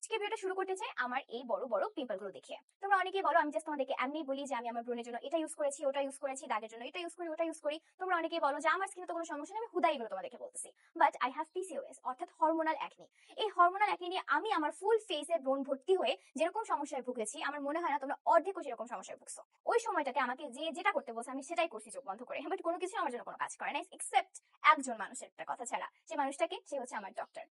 আজকে ভিডিওটা শুরু করতে চাই আমার এই বড় বড় পিম্পল গুলো দেখে। তোমরা অনেকেই বলো, আমি জাস্ট তোমাদেরকে এমনি বলি যে আমি আমার ব্রণের জন্য এটা ইউজ করেছি, ওটা ইউজ করেছি, দাগের জন্য এটা ইউজ করি, ওটা ইউজ করি। তোমরা অনেকেই বলো যে আমার স্কিনে তো কোনো সমস্যা নেই, আমি হুদাই এগুলো তোমাদেরকে বলতেছি। বাট আই হ্যাভ পিসিওএস, অর্থাৎ হরমোনাল অ্যাকনি। এই হরমোনাল অ্যাকনি নিয়ে আমি আমার ফুল ফেসে ব্রণ ভর্তি হয়ে যেরকম সমস্যায় ভুগেছি, আমার মনে হয় না তোমরা অর্ধেকও সেরকম সমস্যায় ভুগছো। ওই সময়টাতে আমাকে যে যেটা করতে বলছে আমি সেটাই করছি চোখ বন্ধ করে, বাট কোনো কিছু আমার জন্য কোনো কাজ করে না এক্সেপ্ট একজন মানুষের একটা কথা ছাড়া। যে মানুষটাকে, সে হচ্ছে আমার ডক্টর।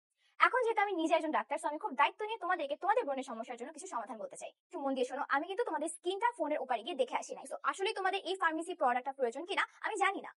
এখন যেহেতু আমি নিজে একজন ডাক্তার, আমি খুব দায়িত্ব নিয়ে তোমাদেরকে তোমাদের ব্রণের সমস্যার জন্য কিছু সমাধান বলতে চাই। একটু মন দিয়ে শোনো। আমি কিন্তু তোমাদের স্কিনটা ফোনের উপরে গিয়ে দেখে আসি নাই, তো আসলে তোমাদের এই ফার্মেসি প্রোডাক্টটা প্রয়োজন কিনা আমি জানি না।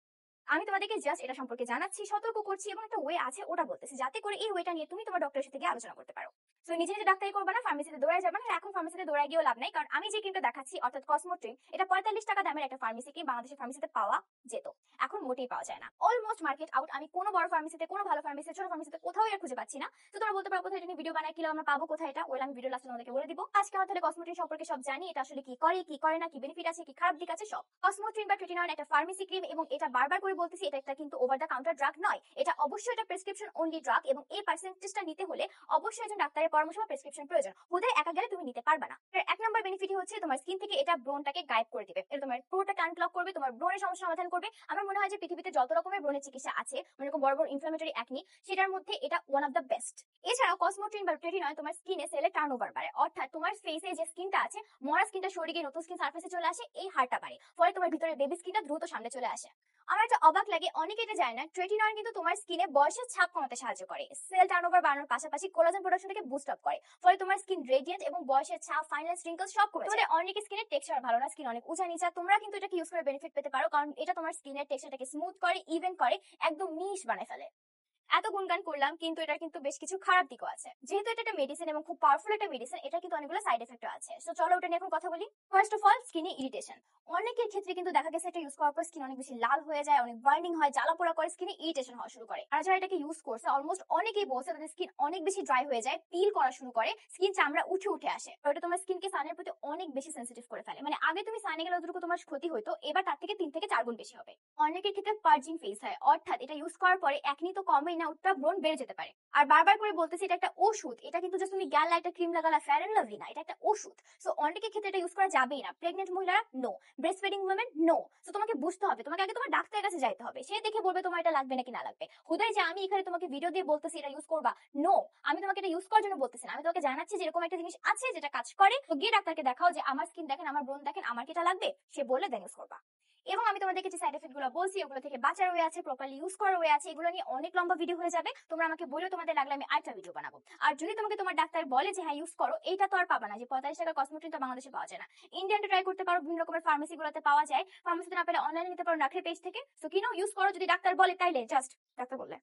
আমি তোমাদেরকে জাস্ট এটা সম্পর্কে জানাচ্ছি, সতর্ক করছি এবং একটা ওয়ে আছে ওটা বলতেছি, যাতে করে এই ওয়েটা নিয়ে তুমি তোমার ডক্টরের সাথে গিয়ে আলোচনা করতে পারো। তো নিজে নিজে ডাক্তারি করবে না, ফার্মেসিতে দৌড়ায় যাবে না। এখন ফার্মেসিতে দৌড়ায় গিয়েও লাভ নাই, কারণ আমি যে ক্রিমটা দেখাচ্ছি অর্থাৎ কসমোট্রিন, এটা 45 টাকা দামের একটা ফার্মেসি ক্রিম বাংলাদেশের ফার্মেসিতে পাওয়া যেত, এখন মোটেই পাওয়া যায় না, অলমোস্ট মার্কেট আউট। আমি কোনো বড় ফার্মেসিতে, কোনো ভালো ফার্মেসি, ছোট ফার্মেসিতে কোথাও এর খুঁজে পাচ্ছি না। তো তোমরা বলতে পারো কোথায় এটা নিয়ে ভিডিও বানাই, কিলো আমরা পাবো কোথায় এটা, ওইটা আমি ভিডিও লাস্টে তোমাদেরকে বলে দিব। আজকে আমরা তাহলে কসমোট্রিন সম্পর্কে সব জানি, এটা আসলে কি করে, কি করে না, কি বেনিফিট আছে, কি খারাপ দিক আছে সব। কসমোট্রিন বা ট্রেটিনয়েড একটা ফার্মেসি ক্রিম, এবং এটা বারবার করে বলতেছি, এটা একটা কিন্তু ওভার দ্য কাউন্টার ড্রাগ নয়, এটা অবশ্যই এটা প্রেসক্রিপশন অনলি ড্রাগ, এবং এই পার্সেন্টেজটা নিতে হলে অবশ্যই একজন ডাক্তারের পরামর্শ বা প্রেসক্রিপশন প্রয়োজন। হুদায় একা গেলে তুমি নিতে পারবে না। এর এক নম্বর বেনিফিটই হচ্ছে তোমার স্কিন থেকে এটা ব্রণটাকে গায়েব করে দিবে, এটা তোমার পুরোটাকে আনব্লক করবে, তোমার ব্রণের সমস্যা সমাধান করবে। আমার মনে হয় যে পৃথিবীতে যত রকমের ব্রণের চিকিৎসা আছে, মানে এরকম বড় বড় ইনফ্লামেটরি অ্যাকনি, সেটার মধ্যে এটা ওয়ান অফ দ্য বেস্ট। এছাড়াও কসমোট্রিন বা ট্রেটিনয়েড তোমার স্কিনে সেলে টার্নওভার বাড়ে, অর্থাৎ তোমার ফেসে যে স্কিনটা আছে, মরা স্কিনটা সরে গিয়ে নতুন স্কিন সার্ফেসে চলে আসে, এই হারটা বাড়ে, ফলে তোমার ভিতরে বেবি স্কিনটা দ্রুত সামনে চলে আসে। আমার একটা অবাক লাগে, অনেকে এটা জানে না, ট্রেটিনয়েড কিন্তু তোমার স্কিনে বয়সের ছাপ কমাতে সাহায্য করে, সেল টার্নওভার বাড়ানোর পাশাপাশি কোলাজেন প্রোডাকশনকে বুস্ট আপ করে, ফলে তোমার স্কিন রেডিয়েন্ট এবং বয়সের ছাপ, ফাইনাল রিঙ্কেলস সব কমে যায়। তোমাদের অনেক স্কিনের টেক্সচার ভালো না, স্কিন অনেক উঁচা নিচা, তোমরা কিন্তু এটা ইউজ করে বেনিফিট পেতে পারো, কারণ এটা তোমার স্কিনের টেক্সচারটাকে স্মুথ করে, ইভেন করে, একদম মিশ বানায় ফেলে। এত গুণগান করলাম, কিন্তু এটার কিন্তু বেশ কিছু খারাপ দিকও আছে। যেহেতু এটা একটা মেডিসিন এবং খুব পাওয়ারফুল একটা মেডিসিন, এটা কিন্তু অনেকগুলো সাইড এফেক্টও আছে। তো চলো ওটা নিয়ে এখন কথা বলি। ফার্স্ট অফ অল, স্কিনে ইরিটেশন। অনেকের ক্ষেত্রে কিন্তু দেখা গেছে এটা ইউজ করার পর স্কিন অনেক বেশি লাল হয়ে যায়, অনেক বার্নিং হয়, জ্বালা পোড়া করে, স্কিনে ইরিটেশন হওয়া শুরু করে। আর যারা এটাকে ইউজ করছে অলমোস্ট অনেকেই বলছে তাদের স্কিন অনেক বেশি ড্রাই হয়ে যায়, পিল করা শুরু করে, স্কিন চামড়া উঠে উঠে আসে। ওটা তোমার স্কিনকে সানের প্রতি অনেক বেশি সেন্সিটিভ করে ফেলে, মানে আগে তুমি সানে গেলে যতটুকু তোমার ক্ষতি হতো, এবার তার থেকে 3 থেকে 4 গুণ বেশি হবে। অনেকের ক্ষেত্রে পার্জিং ফেস হয়, অর্থাৎ এটা ইউজ করার পরে একনি তো কমেই না, ওটা ব্রণ বেড়ে যেতে পারে। আর বারবার করে বলতেছি, এটা একটা ওষুধ, এটা কিন্তু জাস্ট তুমি গেলা একটা ক্রিম লাগালা ফেয়ার এন্ড লাভলি না, এটা একটা ওষুধ। সো অনেকের ক্ষেত্রে এটা ইউজ করা যাবেই না। প্রেগনেন্ট মহিলারা no, breast feeding women no. So তোমাকে বুঝতে হবে, তোমাকে আগে তোমার ডাক্তারের কাছে যাইতে হবে, সে দেখে বলবে তোমার এটা লাগবে নাকি না লাগবে। হুদাই যে আমি এখানে তোমাকে ভিডিও দিয়ে বলতেছি এটা ইউজ করবা, নো, আমি তোমাকে এটা ইউজ করার জন্য বলতেছি না, আমি তোমাকে জানাচ্ছি যে এরকম একটা জিনিস আছে যেটা কাজ করে, তো গিয়ে ডাক্তারকে দেখাও যে আমার স্কিন দেখেন, আমার ব্রণ দেখেন, আমার কি এটা লাগবে, সে বললে দেন ইউজ করবা। এবং আমি তোমাদেরকে যে সাইড এফেক্ট গুলো বলছি, ওগুলো থেকে বাঁচার ওয়ে আছে, প্রপারলি ইউজ করার ওয়ে আছে, এগুলো নিয়ে অনেক লম্বা ভিডিও হয়ে যাবে। তোমরা আমাকে বলে তোমাদের লাগলে আমি আরেকটা ভিডিও বানাবো। আর যদি তোমাকে তোমার ডাক্তার বলে যে হ্যাঁ ইউজ করো, এইটা তো আর পাবা না যে 45 টাকা কসমোট্রিন তো বাংলাদেশে পাওয়া যায় না। ইন্ডিয়ানটা ট্রাই করতে পারো, বিভিন্ন রকমের ফার্মেসি গুলোতে পাওয়া যায়, ফার্মেসিতে না পেলে অনলাইনে নিতে পারো নাখরে পেজ থেকে। সো কিনো, ইউজ করো, যদি ডাক্তার বলে তাইলে, জাস্ট ডাক্তার বললে।